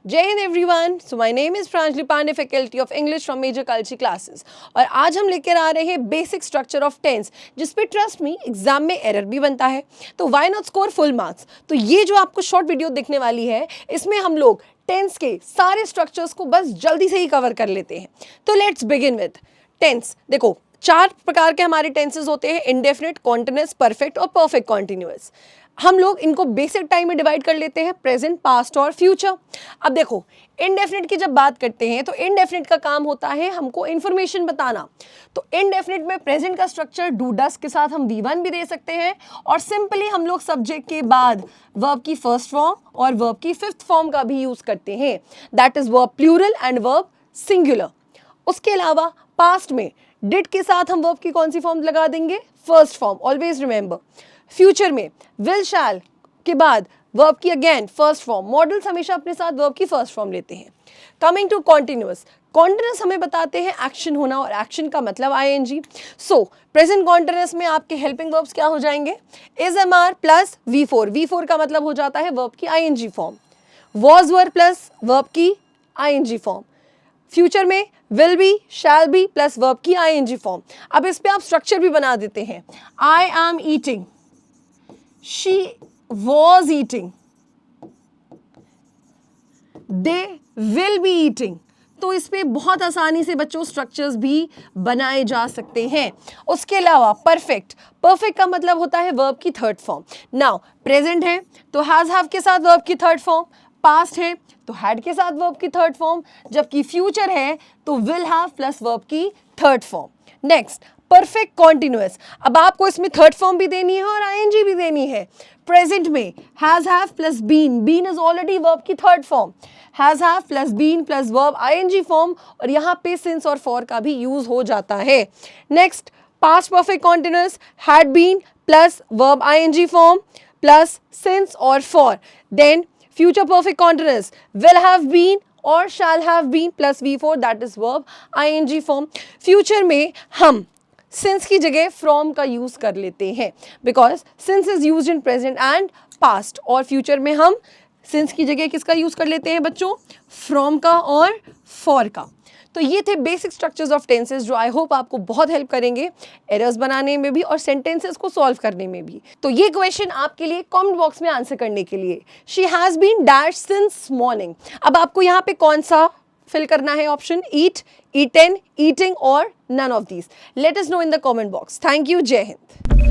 जय हिंद everyone. So my name is Pranjali Pandey, faculty of English from Major Culture Classes. और आज हम लेकर आ रहे हैं बेसिक स्ट्रक्चर ऑफ टेंस, जिस पे ट्रस्ट मी एग्जाम में एरर भी बनता है, तो why not score full marks. तो ये जो आपको शॉर्ट वीडियो दिखने वाली है, इसमें हम लोग टेंस के सारे स्ट्रक्चर्स को बस जल्दी से ही कवर कर लेते हैं। तो लेट्स बिगिन विद टेंस। देखो, 4 प्रकार के हमारे टेंसेस होते हैं: इंडेफिनिट, कॉन्टिन्यूअस, परफेक्ट और परफेक्ट कॉन्टिन्यूअस। हम लोग इनको बेसिक टाइम में डिवाइड कर लेते हैं: प्रेजेंट, पास्ट और फ्यूचर। अब देखो, इनडेफिनिट की जब बात करते हैं तो इनडेफिनिट का काम होता है हमको इंफॉर्मेशन बताना। तो इनडेफिनिट में प्रेजेंट का स्ट्रक्चर डू डस के साथ हम V1 भी दे सकते हैं, और सिंपली हम लोग सब्जेक्ट के बाद वर्ब की फर्स्ट फॉर्म और वर्ब की फिफ्थ फॉर्म का भी यूज करते हैं, that is verb plural and verb singular. उसके अलावा पास्ट में डिड के साथ हम वर्ब की कौन सी फॉर्म लगा देंगे? First form, always remember. Future में विल शैल के बाद वर्ब की अगेन फर्स्ट फॉर्म। मॉडल्स हमेशा अपने साथ वर्ब की फर्स्ट फॉर्म लेते हैं। कमिंग टू कॉन्टिन्यूअस, कॉन्टिन्यूअस हमें बताते हैं एक्शन होना, और एक्शन का मतलब ING। सो प्रेजेंट कॉन्टिन्यूअस में आपके हेल्पिंग वर्ब्स क्या हो जाएंगे? Is MR plus V4। V4 का मतलब हो जाता है वर्ब की ING form. Was were plus verb की ING फॉर्म। फ्यूचर में will be, shall be plus verb की ING फॉर्म। अब इस पे आप स्ट्रक्चर भी बना देते हैं: I am eating, she was eating, they will be eating. तो इस पे बहुत आसानी से बच्चों स्ट्रक्चर्स भी बनाए जा सकते हैं। उसके अलावा परफेक्ट, परफेक्ट का मतलब होता है वर्ब की थर्ड फॉर्म। नाउ प्रेजेंट है तो हैज हैव के साथ वर्ब की थर्ड फॉर्म, पास्ट है तो हैड के साथ वर्ब की थर्ड फॉर्म, जबकि फ्यूचर है तो विल हैव प्लस वर्ब की third form. Next, perfect continuous. अब आपको इसमें थर्ड फॉर्म भी देनी है और ING भी देनी है। प्रेजेंट में has have plus been, been is already verb की third form, has have plus been plus verb ING form, और यहाँ पे सिंस और फॉर का भी यूज हो जाता है। Next, past perfect continuous, had been plus verb ING form plus since और for. Then future perfect continuous, will have been और shall have been plus V4, that is verb ING form. फ्यूचर में हम since की जगह from का use कर लेते हैं, because since is used in present and past, और फ्यूचर में हम सिंस की जगह किसका यूज कर लेते हैं बच्चों? फ्रॉम का और फॉर का। तो ये थे बेसिक स्ट्रक्चर्स ऑफ टेंसेस, जो आई होप आपको बहुत हेल्प करेंगे एरर्स बनाने में भी और सेंटेंसेस को सॉल्व करने में भी। तो ये क्वेश्चन आपके लिए कमेंट बॉक्स में आंसर करने के लिए: she has been dash since morning. अब आपको यहाँ पे कौन सा फिल करना है ऑप्शन? ईट, ईटन, ईटिंग और none of these. Let us know in the comment box. Thank you. जय हिंद।